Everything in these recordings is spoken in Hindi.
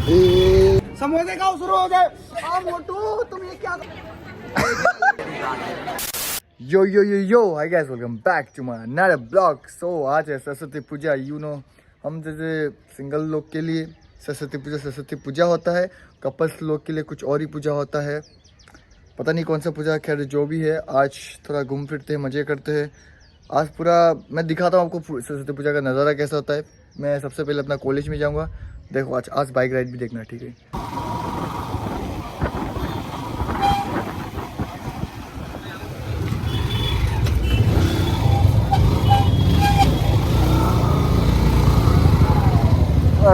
समोसे खाओ, शुरू हो जाए। मोटू तुम ये क्या yo yo yo yo hi guys, welcome back to my another blog. So आज है सरस्वती पूजा। यू नो हम जैसे सिंगल लोग के लिए सरस्वती पूजा होता है, कपल्स लोग के लिए कुछ और ही पूजा होता है। पता नहीं कौन सा पूजा, खैर जो भी है। आज थोड़ा घूम फिरते हैं, मज़े करते हैं। आज पूरा मैं दिखाता हूँ आपको सरस्वती पूजा का नज़ारा कैसा होता है। मैं सबसे पहले अपना कॉलेज में जाऊँगा। देखो आज बाइक राइड भी देखना, ठीक है।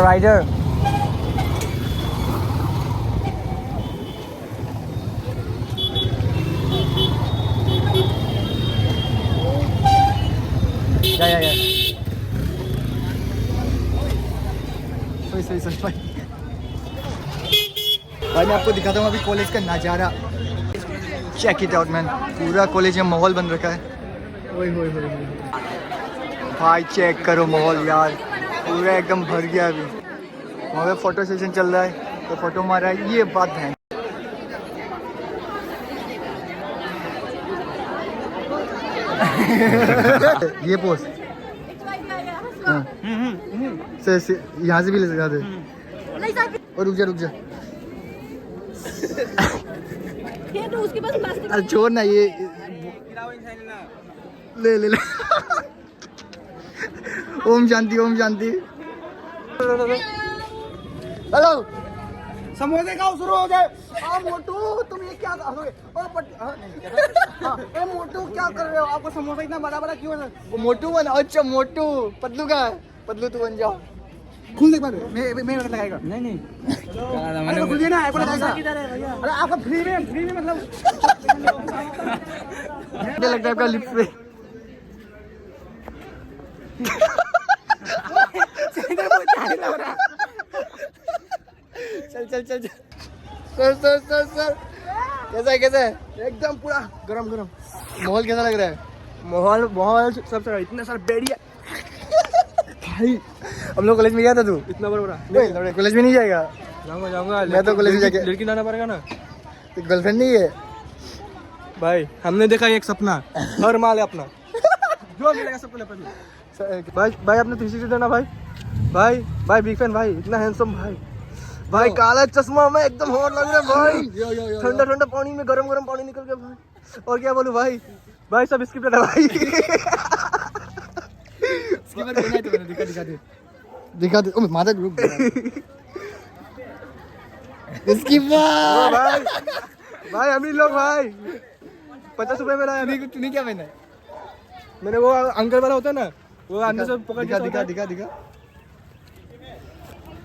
राइडर या सॉरी भाई मैं आपको दिखाता हूँ अभी कॉलेज का नज़ारा। चेक इट आउट मैन, पूरा कॉलेज में माहौल बन रखा है। ओए भाई चेक करो माहौल यार, पूरा एकदम भर गया। अभी वहाँ पे फोटो सेशन चल रहा है, तो फोटो मारा है। ये बात है ये पोस्ट यहाँ से भी ले सकते थे। और रुक जा अरे छोड़ ना, ये ले ओम शांति। हेलो, समोसे खाओ, शुरू हो जाए। मोटू तुम ये क्या करोगे? मोटू क्या कर रहे हो? आपको समोसा इतना बड़ा क्यों है? वो मोटू बना। अच्छा मोटू, पतलू का है। पतलू तू बन जाओ। खुल देख मैं लगाएगा। नहीं अरे खुल ना, आपको लगाएगा। अरे आपका फ्री में मतलब क्या लगता है आपका लिप्स पे? चल सर कैसा है? एकदम पूरा गरम माहौल कैसा लग रहा है? माहौल सब इतना सारा बढ़िया भाई। हम लोग कॉलेज में गया था। तू इतना बड़ा कॉलेज में नहीं जाएगा? जाऊंगा मैं तो कॉलेज में जाके लड़की लाना पड़ेगा ना। तो गर्लफ्रेंड नहीं है भाई? हमने देखा एक सपना, हर माल है अपना। जो मिलेगा सब भाई आपने 360 देना भाई बिग फैन भाई, इतना हैंडसम भाई काला चश्मा में एकदम हॉट लग रहा है भाई। ठंडा पानी में गरम पानी निकल गया भाई। और क्या बोलूं भाई सब स्किप है भाई। स्किपर देना है तो दिखा दे। ओ माता ग्रुप स्किपर भाई हम ही लोग भाई 50 रुपए में लाया। तूने क्या पहना है? मैंने वो अंकल वाला होता है ना, वो अंदर से पॉकेट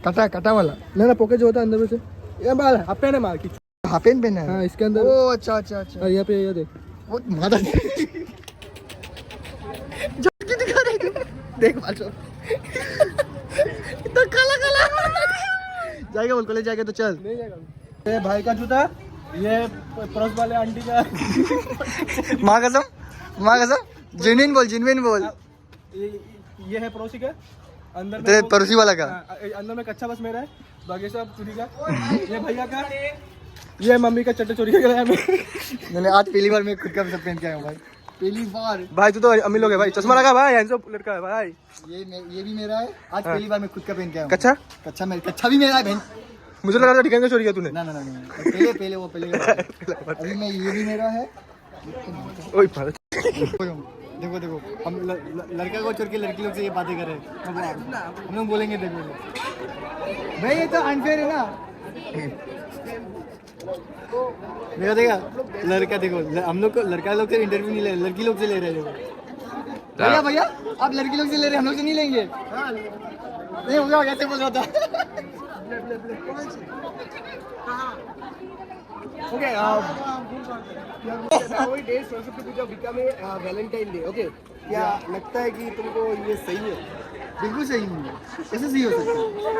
दिखा कटा वाला ना पॉकेट जो होता है अंदर में से। ये माल हाफ पैंट है, माल की हाफ पैंट पहना है। हाँ इसके अंदर। ओ अच्छा यहाँ पे ये देख, वो माता झटकी दिखा रही है। देख माचो इतना काला जाएगा। बोल कॉलेज जाएगा तो चल। नहीं जाएगा। ये भाई का जूता, ये पड़ोस वाले आंटी का। माँ कसम जिनविन बोल। ये है पड़ोसी का, अंदर तेरे पड़ोसी वाला का। अंदर में कच्चा बस मेरा है, बाकी सब चोरी का। ये भैया का, ये मम्मी का चट्टे चोरी का। मैंने आज पहली बार मैं खुद का सब पहन के आया हूँ भाई, पहली बार। भाई तू तो अमीर लोग है भाई, चश्मा लगा भाई, हैंडसम लड़का है भाई। ये भी मेरा है। आज पहली बार मैं खुद का पहन के आया हूँ। कच्चा भी मेरा है बहन। मुझे लगा था ठिकाने का चोरी किया तूने। ना पहले अभी मैं ये भी मेरा है। देखो हम लड़का को छोड़ के लड़की लोग से ये बातें कर रहे हैं। हम लोग बोलेंगे देखो भाई ये तो अनफेयर है ना। देखा लड़का देखो, हम लोग को लड़का लोग से इंटरव्यू नहीं ले रहे, लड़की लोग से ले रहे हैं। भैया आप लड़की लोग से ले रहे हैं, हम लोग से नहीं लेंगे। नहीं होगा, कैसे बोल रहा था। ओके वही डे सरस्वती पूजा बीका में वैलेंटाइन डे। ओके क्या लगता है कि तुमको ये सही है? बिल्कुल सही नहीं है। कैसे सही हो सकता है?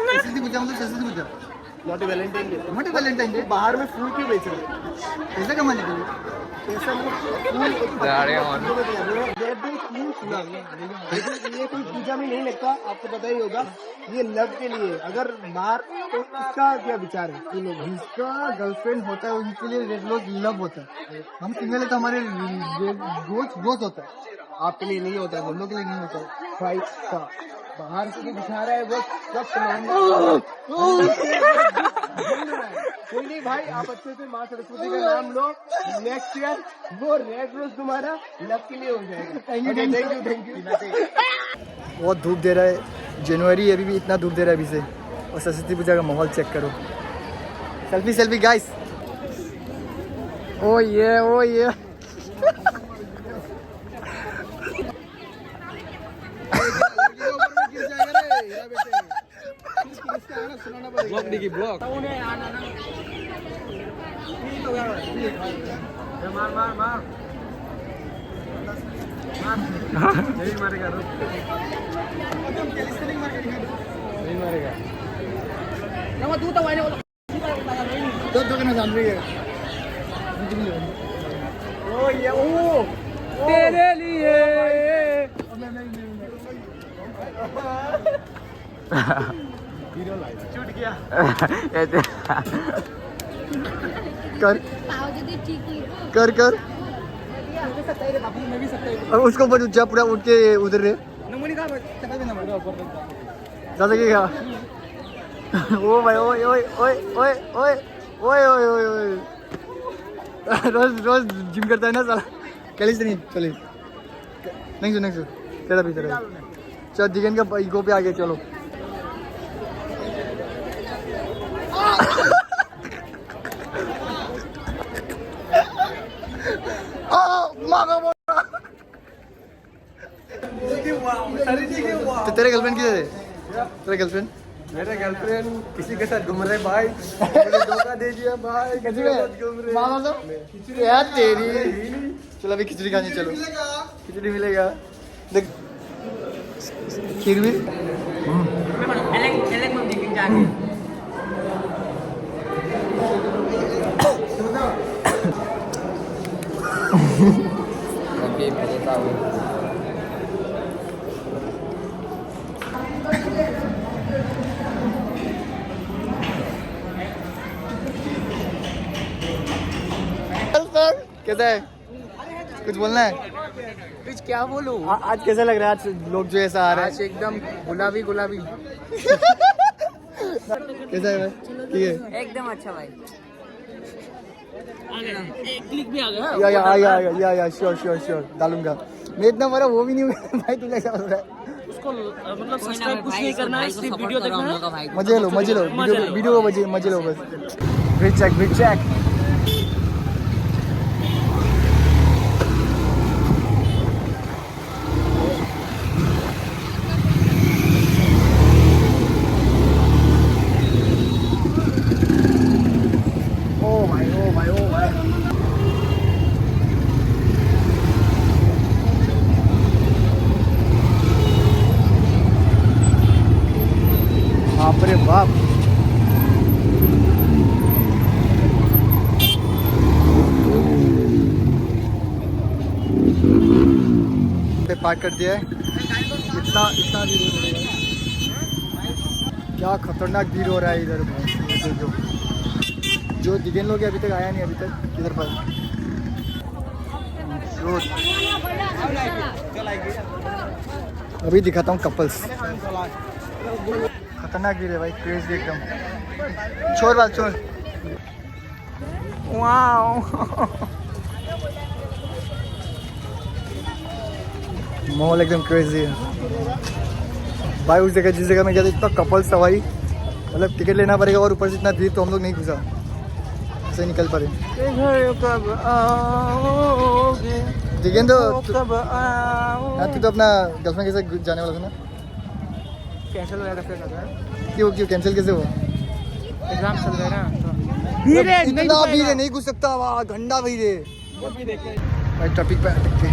सरस्वती पूजा मतलब Saraswati Puja. Not Valentine day. मोटे वैलेंटाइन डे बाहर में फूल क्यों बेच रहे हैं? पैसे कमाने के लिए। पैसा मतलब ये कोई पूजा में नहीं लगता, आपको पता ही होगा। ये लव के लिए, अगर बाहर तो इसका क्या विचार है? ये लोग जिसका गर्लफ्रेंड होता है उनके लिए रेड रोज लव होता है। हम सिंगल है तो हमारे रोज होता है। आपके लिए नहीं होता है, हम लोग के लिए नहीं होता है। भाई का बाहर से दिखा रहा है वो सब सामान। कोई नहीं भाई, आप अच्छे से माँ सरस्वती का नाम लो। नेक्स्ट ईयर वो रेड रोज तुम्हारा लव के लिए हो जाएगा। Thank you. बहुत धूप दे रहा है, जनवरी अभी भी इतना धूप दे रहा है अभी से। और सरस्वती पूजा का माहौल चेक करो। Selfie guys. ओ ये ब्लॉक देखिए ब्लॉक। मार नहीं मारेगा, नहीं मारेगा। तो ना जान रही है। ओ ये तेरे लिए। छूट गया। कर और उसको ऊपर जा, पूरा उठ के उधर रे जा सकेगा। ओ भाई ओए रोज जिम करता है ना साला। कैलिस नहीं चले नहीं सु तेरा भी तेरा चल दिगन का ईगो पे आगे चलो। तो तेरे गर्लफ्रेंड किधर है? तेरा गर्लफ्रेंड? मेरा गर्लफ्रेंड किसी के साथ घूम रहे भाई। मुझे धोखा दे दिया भाई। किसी के साथ घूम रहे यार तेरी। चलो अभी खिचड़ी खाने चलो। खिचड़ी मिलेगा देख, खीर भी। कैसा है? कुछ बोलना है? कुछ क्या बोलूं? आज कैसा लग रहा है? आज लोग जो ऐसा आ रहा है आज एकदम गुलाबी। कैसा है भाई? ठीक है एकदम अच्छा भाई। या श्योर डालूंगा। मैं इतना बड़ा वो भी नहीं हुआ भाई। तू कैसा बोल रहा है? उसको मतलब सब्सक्राइब कुछ नहीं करना है, सिर्फ वीडियो देखना है। मजे लो वीडियो को मजे लो बस। बिग चेक ओ भाई बाप रे बाप। पार्क कर दिया है। इतना भीड़ हो रहा है, क्या खतरनाक भीड़ हो रहा है इधर। जो दिगेन लोग अभी तक आया नहीं अभी तक इधर पर। अभी दिखाता हूँ कपल्स। खतरनाक भीड़ है भाई, क्रेजी एकदम। छोड़ वाओ। माहौल एकदम क्रेजी है भाई। उस जगह जिस जगह में गया था इतना कपल्स था भाई, मतलब टिकट लेना पड़ेगा और ऊपर से इतना भीड़ तो हम लोग नहीं घुसा, ऐसे निकल पड़े। दिगेन तो तू तो अपना गर्लफ्रेंड के साथ जाने वाला था ना? कैंसिल हो गया था। क्यों कैंसिल कैसे हुआ? एग्जाम चल रहा है ना, इतना भीड़ है, नहीं घुस सकता वहाँ, घंटा भीड़ है भाई। ट्रैफिक पे अटक के